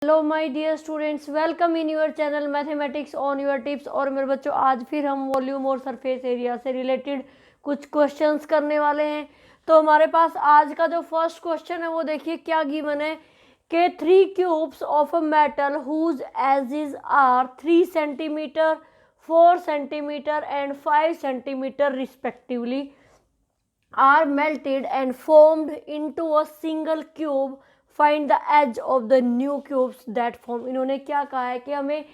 Hello my dear students, welcome in your channel mathematics on your tips. और मेरे बच्चों, आज फिर हम वॉल्यूम और सरफेस एरिया से रिलेटेड कुछ क्वेश्चंस करने वाले हैं। तो हमारे पास आज का जो फर्स्ट क्वेश्चन है वो देखिए क्या गिवन है कि 3 cubes of a metal whose edges are 3 centimetre, 4 centimetre and 5 centimetre respectively are melted and formed into a single cube. Find the edge of the new cubes that form. इन्होंने क्या कहा है कि हमें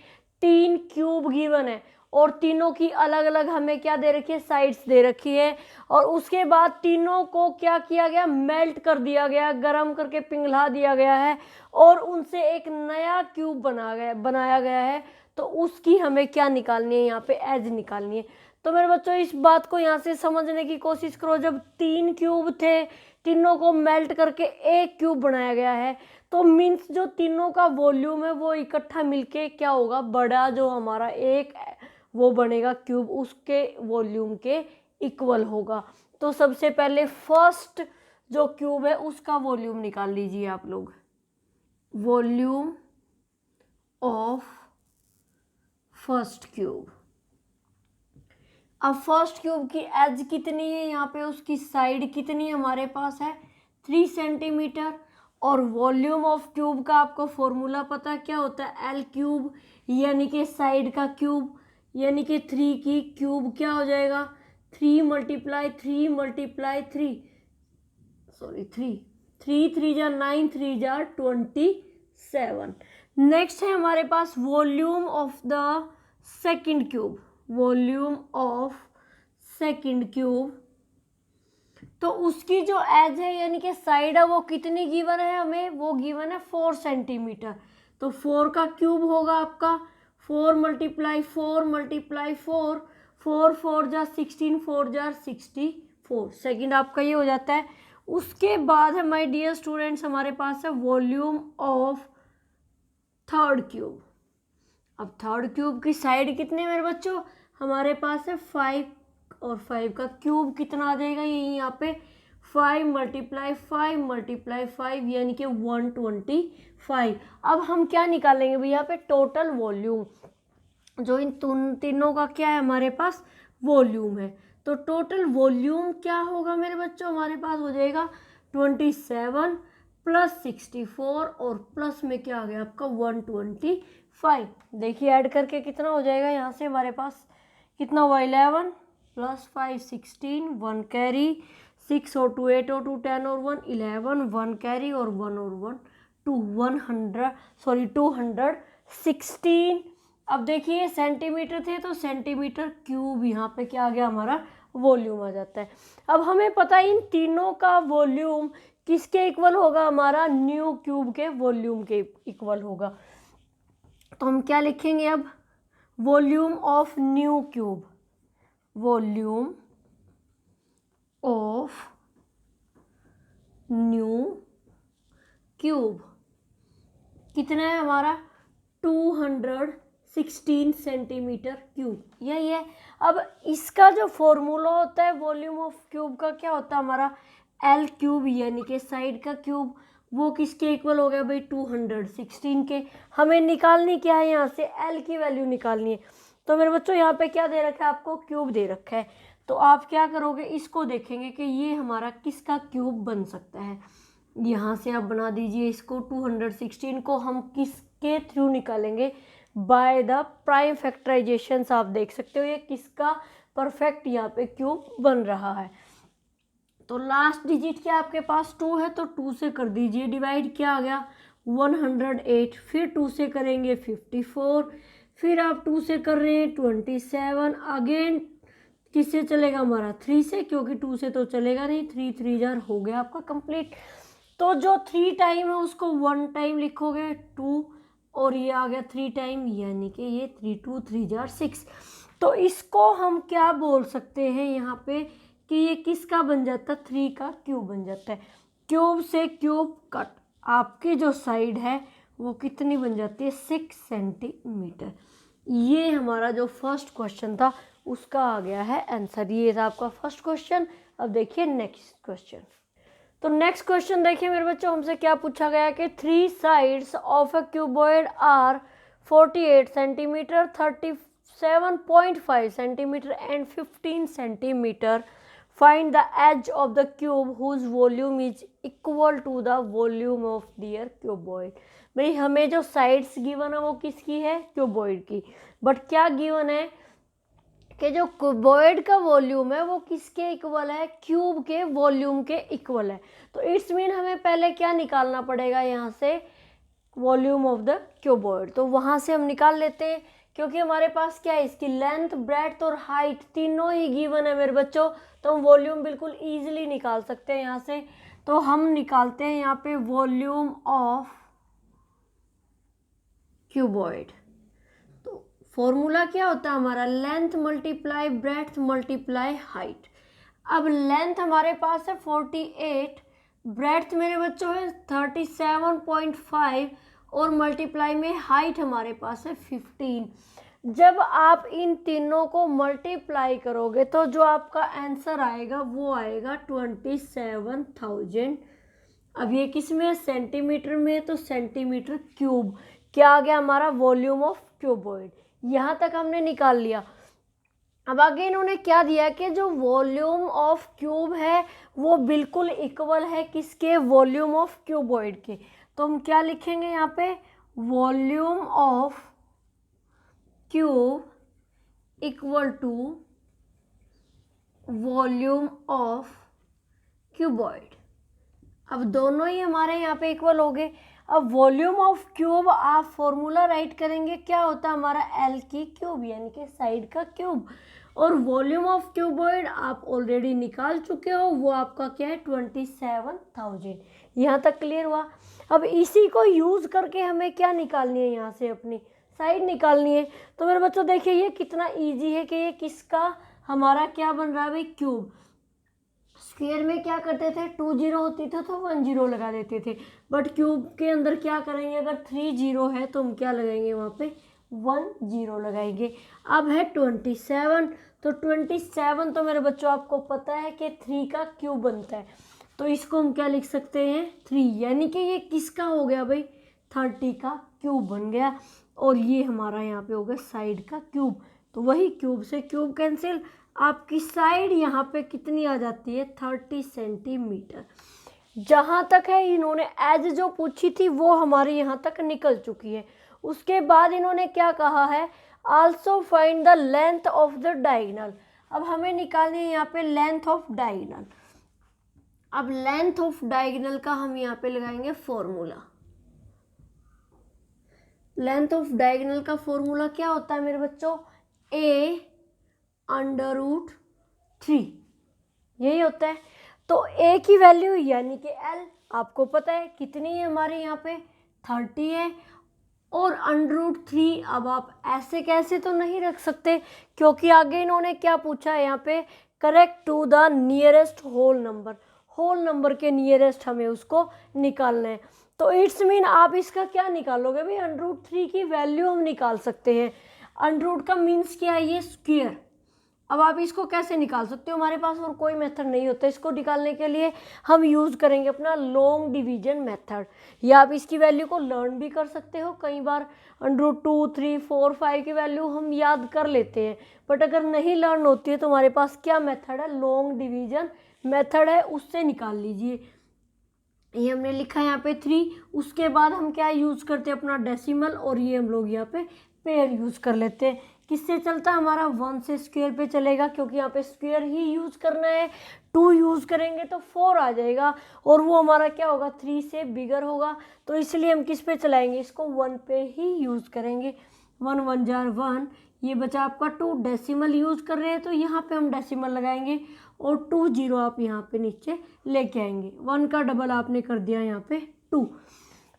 3 क्यूब गिवन है और तीनों की अलग अलग हमें क्या दे रखी है, साइड्स दे रखी है। और उसके बाद तीनों को क्या किया गया, मेल्ट कर दिया गया, गर्म करके पिघला दिया गया है और उनसे एक नया क्यूब बनाया गया है। तो उसकी हमें क्या निकालनी है, यहाँ पे एज निकालनी है। तो मेरे बच्चों, इस बात को यहाँ से समझने की कोशिश करो। जब 3 क्यूब थे, तीनों को मेल्ट करके एक क्यूब बनाया गया है, तो मीन्स जो तीनों का वॉल्यूम है वो इकट्ठा मिलके क्या होगा, बड़ा जो हमारा एक वो बनेगा क्यूब, उसके वॉल्यूम के इक्वल होगा। तो सबसे पहले फर्स्ट जो क्यूब है उसका वॉल्यूम निकाल लीजिए आप लोग। Volume of first cube. अब फर्स्ट क्यूब की एज कितनी है, यहाँ पे उसकी साइड कितनी हमारे पास है, 3 सेंटीमीटर। और वॉल्यूम ऑफ क्यूब का आपको फॉर्मूला पता है क्या होता है, एल क्यूब, यानी कि साइड का क्यूब, यानी कि 3 की क्यूब क्या हो जाएगा, 3 मल्टीप्लाई 3 मल्टीप्लाई 3 सॉरी 3 3 जा 9 3 जा 27। नेक्स्ट है हमारे पास volume of the second cube. Volume of second cube, तो उसकी जो एज है यानी कि साइड है वो कितनी गिवन है हमें, वो गिवन है 4 सेंटीमीटर। तो 4 का क्यूब होगा आपका 4 मल्टीप्लाई 4 मल्टीप्लाई 4, 4 4 जा 16, 4 जा 64। सेकंड आपका ये हो जाता है। उसके बाद है माय डियर स्टूडेंट्स हमारे पास है वॉल्यूम ऑफ थर्ड क्यूब। अब थर्ड क्यूब की साइड कितने मेरे बच्चों, हमारे पास है 5, और 5 का क्यूब कितना आ जाएगा, ये यहाँ पे 5 मल्टीप्लाई 5 मल्टीप्लाई 5 यानी कि 125। अब हम क्या निकालेंगे भैया, यहाँ पे टोटल वॉल्यूम, जो इन तीनों का क्या है हमारे पास, वॉल्यूम है। तो टोटल वॉल्यूम क्या होगा मेरे बच्चों, हमारे पास हो जाएगा 27 प्लस 64 और प्लस में क्या आ गया आपका 125। देखिए ऐड करके कितना हो जाएगा, यहाँ से हमारे पास कितना हुआ, 11 प्लस 5 16, 1 कैरी, 6 और 2 8 और 2 10 और 1 11, 1 कैरी और 1 और 1 216। अब देखिए सेंटीमीटर थे तो सेंटीमीटर क्यूब, यहाँ पे क्या आ गया हमारा वॉल्यूम आ जाता है। अब हमें पता है इन तीनों का वॉल्यूम किसके इक्वल होगा, हमारा न्यू क्यूब के वॉल्यूम के इक्वल होगा। तो हम क्या लिखेंगे अब, volume of new cube. Volume of new cube कितना है हमारा, 216 सेंटीमीटर क्यूब, यही है। अब इसका जो फॉर्मूला होता है वॉल्यूम ऑफ क्यूब का क्या होता है हमारा, एल क्यूब, यानी कि साइड का क्यूब, वो किसके इक्वल हो गया भाई, 216 के। हमें निकालनी क्या है, यहाँ से एल की वैल्यू निकालनी है। तो मेरे बच्चों यहाँ पे क्या दे रखा है आपको, क्यूब दे रखा है। तो आप क्या करोगे, इसको देखेंगे कि ये हमारा किसका क्यूब बन सकता है। यहाँ से आप बना दीजिए इसको, 216 को हम किसके थ्रू निकालेंगे, बाय द प्राइम फैक्टराइजेशन। आप देख सकते हो ये किसका परफेक्ट यहाँ पे क्यूब बन रहा है। तो लास्ट डिजिट क्या आपके पास 2 है, तो 2 से कर दीजिए डिवाइड, क्या आ गया 108, फिर 2 से करेंगे 54, फिर आप 2 से कर रहे हैं 27, अगेन किससे चलेगा हमारा 3 से, क्योंकि 2 से तो चलेगा नहीं, 3 3 जार हो गया आपका कंप्लीट। तो जो 3 टाइम है उसको 1 टाइम लिखोगे 2, और ये आ गया 3 टाइम, यानी कि ये 3 2 3 जार 6। तो इसको हम क्या बोल सकते हैं यहाँ पे कि ये किसका बन जाता है, 3 का क्यूब बन जाता है। क्यूब से क्यूब कट, आपकी जो साइड है वो कितनी बन जाती है, 6 सेंटीमीटर। ये हमारा जो फर्स्ट क्वेश्चन था उसका आ गया है आंसर। ये था आपका फर्स्ट क्वेश्चन। अब देखिए नेक्स्ट क्वेश्चन। तो नेक्स्ट क्वेश्चन देखिए मेरे बच्चों, हमसे क्या पूछा गया कि 3 sides of a cuboid are 48 centimetre, 37.5 centimetre and 15 centimetre. Find the edge of the cube whose volume is equal to the volume of their cuboid. भाई हमें जो साइड्स गिवन है वो किसकी है, क्यूबॉइड की. बट क्या गिवन है कि जो क्यूबॉइड का वॉल्यूम है वो किसके इक्वल है, क्यूब के वॉल्यूम के इक्वल है. तो इट्स मीन हमें पहले क्या निकालना पड़ेगा यहाँ से, वॉल्यूम ऑफ द क्यूबॉइड. तो वहाँ से हम निकाल लेते हैं, क्योंकि हमारे पास क्या है, इसकी लेंथ, ब्रेड्थ और हाइट तीनों ही गिवन है मेरे बच्चों. तो हम वॉल्यूम बिल्कुल ईजिली निकाल सकते हैं यहाँ से. तो हम निकालते हैं यहाँ पे वॉल्यूम ऑफ क्यूबॉइड. तो फॉर्मूला क्या होता है हमारा, length multiply breadth multiply height. अब लेंथ हमारे पास है 48, ब्रेड्थ मेरे बच्चों है 37.5 और मल्टीप्लाई में हाइट हमारे पास है 15. जब आप इन तीनों को मल्टीप्लाई करोगे तो जो आपका आंसर आएगा वो आएगा 27,000. अब ये किस में है, सेंटीमीटर में है, तो सेंटीमीटर क्यूब. क्या आ गया हमारा, वॉल्यूम ऑफ क्यूबॉइड. यहाँ तक हमने निकाल लिया. अब आगे इन्होंने क्या दिया कि जो वॉल्यूम ऑफ क्यूब है वो बिल्कुल इक्वल है किसके, वॉल्यूम ऑफ क्यूबॉइड के. तो हम क्या लिखेंगे यहाँ पे, volume of cube equal to volume of cuboid. अब दोनों ही हमारे यहाँ पे इक्वल हो गए. अब वॉल्यूम ऑफ क्यूब आप फॉर्मूला राइट करेंगे, क्या होता है हमारा, एल की क्यूब यानी कि साइड का क्यूब. और वॉल्यूम ऑफ क्यूबॉइड आप ऑलरेडी निकाल चुके हो, वो आपका क्या है 27,000. यहाँ तक क्लियर हुआ. अब इसी को यूज़ करके हमें क्या निकालनी है, यहाँ से अपनी साइड निकालनी है. तो मेरे बच्चों देखिए ये कितना ईजी है कि ये किसका हमारा क्या बन रहा है भाई, क्यूब. स्क्वायर में क्या करते थे, 2 जीरो होती थी तो 1 जीरो लगा देते थे. बट क्यूब के अंदर क्या करेंगे, अगर 3 जीरो है तो हम क्या लगाएंगे वहाँ पे, 1 जीरो लगाएंगे. अब है 27, तो 27 तो मेरे बच्चों आपको पता है कि 3 का क्यूब बनता है. तो इसको हम क्या लिख सकते हैं, 3, यानी कि ये किसका हो गया भाई, 30 का क्यूब बन गया. और ये हमारा यहाँ पे हो गया साइड का क्यूब. तो वही क्यूब से क्यूब कैंसिल, आपकी साइड यहाँ पे कितनी आ जाती है, 30 सेंटीमीटर. जहाँ तक है इन्होंने एज जो पूछी थी वो हमारे यहाँ तक निकल चुकी है. उसके बाद इन्होंने क्या कहा है, also find the length of the diagonal. अब हमें निकालनी है यहाँ पे लेंथ ऑफ डायगोनल. अब लेंथ ऑफ डायगोनल का हम यहाँ पे लगाएंगे फॉर्मूला. लेंथ ऑफ डायगोनल का फॉर्मूला क्या होता है मेरे बच्चों, a √3, यही होता है. तो a की वैल्यू यानी कि l आपको पता है कितनी है हमारे यहाँ पे, 30 है. और √3 अब आप ऐसे कैसे तो नहीं रख सकते, क्योंकि आगे इन्होंने क्या पूछा है यहाँ पे, correct to the nearest whole number. Whole number के नियरेस्ट हमें उसको निकालना है. तो इट्स मीन आप इसका क्या निकालोगे भाई, √3 की वैल्यू हम निकाल सकते हैं. √ का मीन्स क्या है, ये स्क्वायर. अब आप इसको कैसे निकाल सकते हो, हमारे पास और कोई मेथड नहीं होता इसको निकालने के लिए. हम यूज़ करेंगे अपना लॉन्ग डिवीजन मेथड. या आप इसकी वैल्यू को लर्न भी कर सकते हो. कई बार √2, 3, 4, 5 की वैल्यू हम याद कर लेते हैं, बट अगर नहीं लर्न होती है तो हमारे पास क्या मेथड है, लॉन्ग डिवीजन मेथड है, उससे निकाल लीजिए. ये हमने लिखा है यहाँ पे 3. उसके बाद हम क्या यूज़ करते हैं, अपना डेसिमल, और ये हम लोग यहाँ पे पेयर यूज़ कर लेते हैं. किससे चलता है हमारा, 1 से स्क्वायर पे चलेगा, क्योंकि यहाँ पे स्क्वायर ही यूज़ करना है. 2 यूज़ करेंगे तो 4 आ जाएगा, और वो हमारा क्या होगा, 3 से बिगर होगा. तो इसलिए हम किस पे चलाएंगे, इसको 1 पे ही यूज़ करेंगे. 1 1 जार 1, ये बचा आपका 2. डेसिमल यूज़ कर रहे हैं तो यहाँ पे हम डेसिमल लगाएंगे, और 2 जीरो आप यहाँ पे नीचे लेके आएंगे. 1 का डबल आपने कर दिया यहाँ पे 2.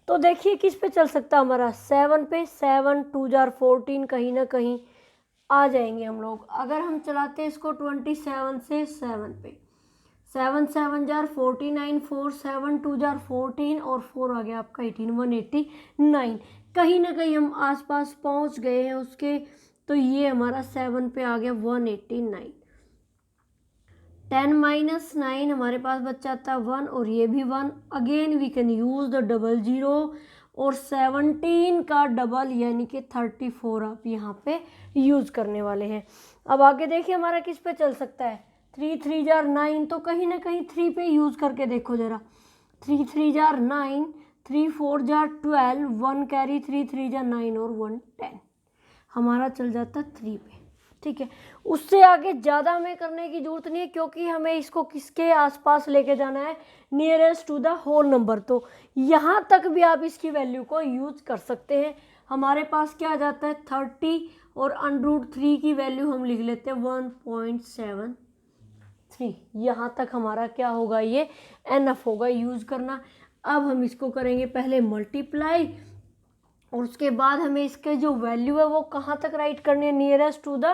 तो देखिए किस पे चल सकता है हमारा, 7 पे. 7 2 जार 14, कहीं ना कहीं आ जाएंगे हम लोग. अगर हम चलाते हैं इसको 27 से 7 पे, 7 7 जार 49, 4 7 2 जार 14, और 4 आ गया आपका 18, 189. कहीं ना कहीं हम आसपास पहुंच गए हैं उसके. तो ये हमारा 7 पे आ गया 189. 10 माइनस 9 हमारे पास बच जाता है 1 और ये भी 1। Again we can use the double zero और 17 का डबल यानी कि 34 आप यहाँ पे यूज़ करने वाले हैं। अब आगे देखिए हमारा किस पे चल सकता है, 3 3 जार 9, तो कहीं ना कहीं 3 पे यूज़ करके देखो ज़रा। 3 3 जार 9, 3 4 जार 12, 1 कैरी 3 3 जार 9 और 1 10, हमारा चल जाता 3 पे। ठीक है, उससे आगे ज़्यादा हमें करने की ज़रूरत नहीं है क्योंकि हमें इसको किसके आसपास लेके जाना है, nearest to the whole number. तो यहाँ तक भी आप इसकी वैल्यू को यूज़ कर सकते हैं। हमारे पास क्या आ जाता है 30 और √3 की वैल्यू हम लिख लेते हैं 1.73। यहाँ तक हमारा क्या होगा, ये एनफ होगा यूज़ करना। अब हम इसको करेंगे पहले मल्टीप्लाई और उसके बाद हमें इसके जो वैल्यू है वो कहाँ तक राइट करनी है, nearest to the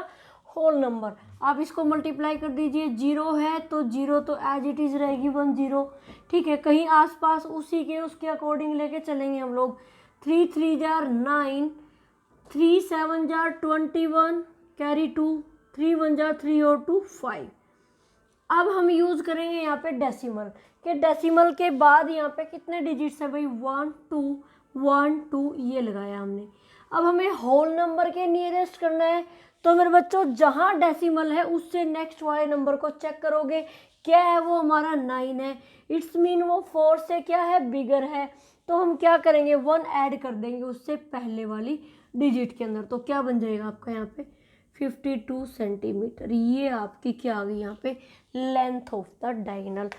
whole number. आप इसको मल्टीप्लाई कर दीजिए, 0 है तो 0 तो एज इट इज़ रहेगी 1 0। ठीक है, कहीं आसपास उसी के उसके अकॉर्डिंग लेके चलेंगे हम लोग। 3 3 जार 9, 3 7 जार 21, कैरी 2, 3 1 जार 3 और 2 5। अब हम यूज़ करेंगे यहाँ पे डेसिमल के, डेसिमल के बाद यहाँ पे कितने डिजिट्स है भाई, 1 2 1 2 ये लगाया हमने। अब हमें होल नंबर के नियरेस्ट करना है, तो मेरे बच्चों जहाँ डेसिमल है उससे नेक्स्ट वाले नंबर को चेक करोगे, क्या है वो हमारा 9 है। इट्स मीन वो 4 से क्या है, बिगर है। तो हम क्या करेंगे, 1 ऐड कर देंगे उससे पहले वाली डिजिट के अंदर। तो क्या बन जाएगा आपका यहाँ पे 52 सेंटीमीटर। ये आपकी क्या आ गई यहाँ पे, लेंथ ऑफ द डायगोनल।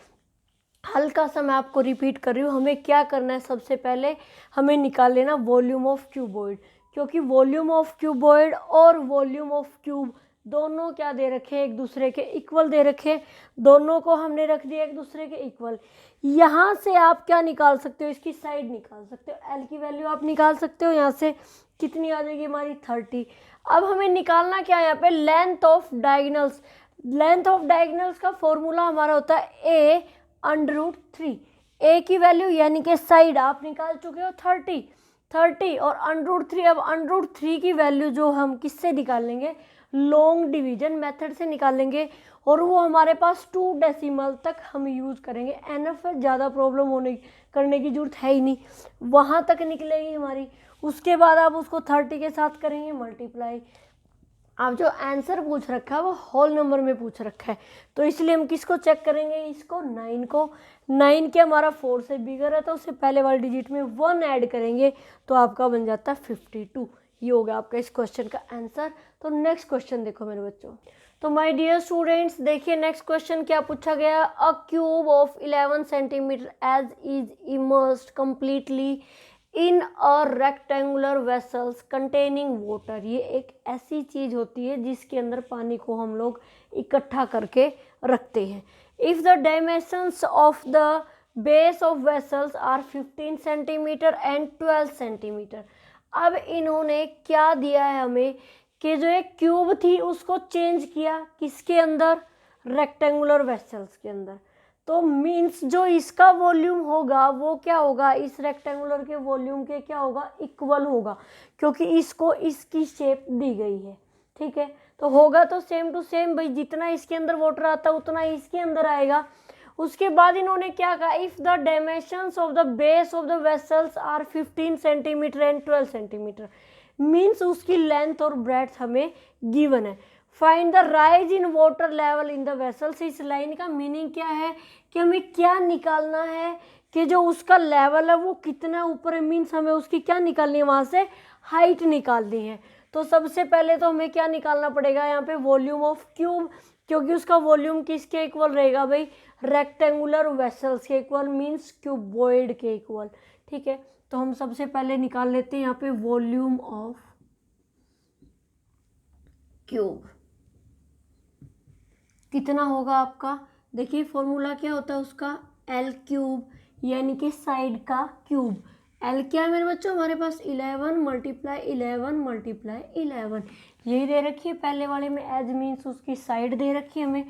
हल्का सा मैं आपको रिपीट कर रही हूँ, हमें क्या करना है, सबसे पहले हमें निकाल लेना वॉल्यूम ऑफ क्यूबॉइड, क्योंकि वॉल्यूम ऑफ क्यूबॉइड और वॉल्यूम ऑफ क्यूब दोनों क्या दे रखे हैं, एक दूसरे के इक्वल दे रखे। दोनों को हमने रख दिया एक दूसरे के इक्वल। यहाँ से आप क्या निकाल सकते हो, इसकी साइड निकाल सकते हो, एल की वैल्यू आप निकाल सकते हो। यहाँ से कितनी आ जाएगी हमारी 30। अब हमें निकालना क्या है यहाँ पे, length of diagonals. Length of diagonals का फॉर्मूला हमारा होता है a √3। a की वैल्यू यानी कि साइड आप निकाल चुके हो 30 और √3। अब √3 की वैल्यू जो हम किससे निकालेंगे, लॉन्ग डिवीजन मेथड से निकालेंगे और वो हमारे पास 2 डेसिमल तक हम यूज़ करेंगे। एनफ ज़्यादा प्रॉब्लम करने की जरूरत है ही नहीं, वहाँ तक निकलेगी हमारी। उसके बाद आप उसको 30 के साथ करेंगे मल्टीप्लाई। आप जो आंसर पूछ रखा है वो होल नंबर में पूछ रखा है, तो इसलिए हम किसको चेक करेंगे, इसको 9 को। 9 के हमारा 4 से बिगर है तो उससे पहले वाले डिजिट में 1 ऐड करेंगे तो आपका बन जाता है 52। ये हो गया आपका इस क्वेश्चन का आंसर। तो नेक्स्ट क्वेश्चन देखो मेरे बच्चों। तो माय डियर स्टूडेंट्स देखिए नेक्स्ट क्वेश्चन क्या पूछा गया, a cube of 11 centimetre edge is immersed completely in a rectangular vessels containing water. ये एक ऐसी चीज़ होती है जिसके अंदर पानी को हम लोग इकट्ठा करके रखते हैं। If the dimensions of the base of vessels are 15 centimetre and 12 centimetre. अब इन्होंने क्या दिया है हमें कि जो एक क्यूब थी उसको चेंज किया किसके अंदर, रेक्टेंगुलर वेसल्स के अंदर। तो मीन्स जो इसका वॉल्यूम होगा वो क्या होगा, इस रेक्टेंगुलर के वॉल्यूम के क्या होगा, इक्वल होगा, क्योंकि इसको इसकी शेप दी गई है। ठीक है, तो होगा तो सेम टू सेम भाई, जितना इसके अंदर वाटर आता है उतना इसके अंदर आएगा। उसके बाद इन्होंने क्या कहा, if the dimensions of the base of the vessels are 15 centimetre and 12 centimetre, means उसकी लेंथ और ब्रेड्थ हमें गिवन है। Find the rise in water level in the vessels. इस लाइन का मीनिंग क्या है कि हमें क्या निकालना है कि जो उसका लेवल है वो कितना ऊपर है, मीन्स हमें उसकी क्या निकालनी है, वहाँ से हाइट निकालनी है। तो सबसे पहले तो हमें क्या निकालना पड़ेगा यहाँ पे, वॉल्यूम ऑफ क्यूब, क्योंकि उसका वॉल्यूम किसके इक्वल रहेगा भाई, रेक्टेंगुलर वेसल्स के इक्वल, मीन्स क्यूबॉइड के इक्वल। ठीक है, तो हम सबसे पहले निकाल लेते हैं यहाँ पे वॉल्यूम ऑफ क्यूब कितना होगा आपका। देखिए फॉर्मूला क्या होता है उसका, एल क्यूब यानी कि साइड का क्यूब। एल क्या है मेरे बच्चों, हमारे पास 11 मल्टीप्लाई 11 मल्टीप्लाई 11 यही दे रखी है पहले वाले में, एज मीन्स उसकी साइड दे रखी है हमें।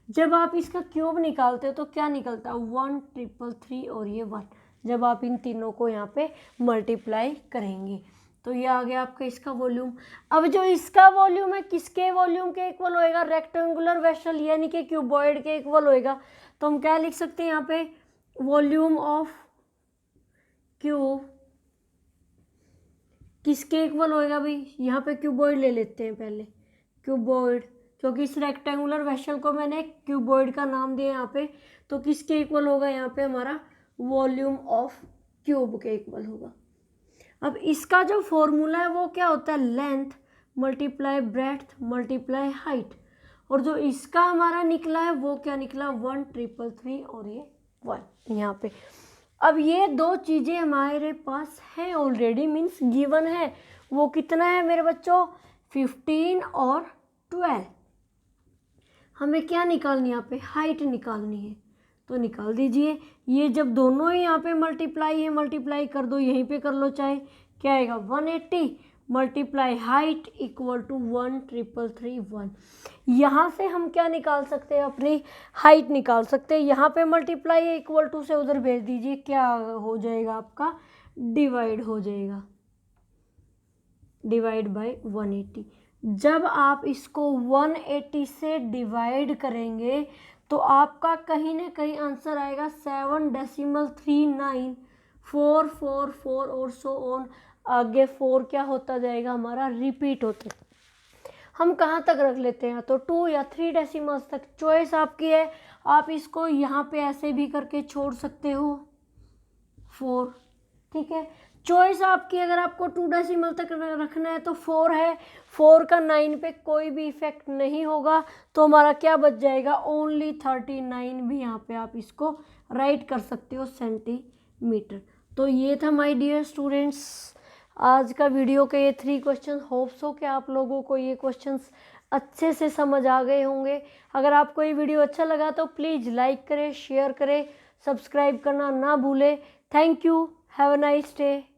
जब आप इसका क्यूब निकालते हो तो क्या निकलता है, 1 3 3 और ये 1, जब आप इन तीनों को यहाँ पे मल्टीप्लाई करेंगे तो ये आ गया आपका इसका वॉल्यूम। अब जो इसका वॉल्यूम है किसके वॉल्यूम के इक्वल होएगा, रेक्टेंगुलर वेसल यानी कि क्यूबॉइड के इक्वल होएगा। तो हम क्या लिख सकते हैं यहाँ पे, वॉल्यूम ऑफ क्यूब किसके इक्वल होएगा भाई, यहाँ पे क्यूबॉइड ले लेते हैं पहले, क्यूबॉइड, क्योंकि इस रेक्टेंगुलर वेसल को मैंने क्यूबॉइड का नाम दिया यहाँ पे, तो किसके इक्वल होगा यहाँ पे हमारा, वॉल्यूम ऑफ क्यूब के इक्वल होगा। अब इसका जो फॉर्मूला है वो क्या होता है, length multiply breadth multiply height, और जो इसका हमारा निकला है वो क्या निकला, 1,333 और ये 1 यहाँ पे। अब ये दो चीज़ें हमारे पास हैं ऑलरेडी, मीन्स गिवन है। वो कितना है मेरे बच्चों, 15 और 12। हमें क्या निकालनी है यहाँ पे, हाइट निकालनी है, तो निकाल दीजिए। ये जब दोनों ही यहाँ पे मल्टीप्लाई है, मल्टीप्लाई कर दो, यहीं पे कर लो चाहे, क्या आएगा 180 मल्टीप्लाई हाइट इक्वल टू 1,333 यहाँ से हम क्या निकाल सकते हैं, अपनी हाइट निकाल सकते हैं। यहाँ पे मल्टीप्लाई इक्वल टू से उधर भेज दीजिए, क्या हो जाएगा आपका, डिवाइड हो जाएगा, डिवाइड बाय 180। जब आप इसको 180 से डिवाइड करेंगे तो आपका कहीं ना कहीं आंसर आएगा 7.394444 और सो ऑन। आगे 4 क्या होता जाएगा हमारा, रिपीट होता। हम कहाँ तक रख लेते हैं, तो 2 या 3 डेसिमल्स तक, चॉइस आपकी है। आप इसको यहाँ पे ऐसे भी करके छोड़ सकते हो 4, ठीक है, चॉइस आपकी। अगर आपको 2 डेसिमल तक रखना है तो 4 है, 4 का 9 पे कोई भी इफेक्ट नहीं होगा, तो हमारा क्या बच जाएगा, ओनली 39 भी यहाँ पे आप इसको राइट कर सकते हो सेंटीमीटर। तो ये था माय डियर स्टूडेंट्स आज का वीडियो के ये 3 क्वेश्चन। होप्स हो कि आप लोगों को ये क्वेश्चंस अच्छे से समझ आ गए होंगे। अगर आपको ये वीडियो अच्छा लगा तो प्लीज़ लाइक करें, शेयर करें, सब्सक्राइब करना ना भूलें। Thank you, have a nice day.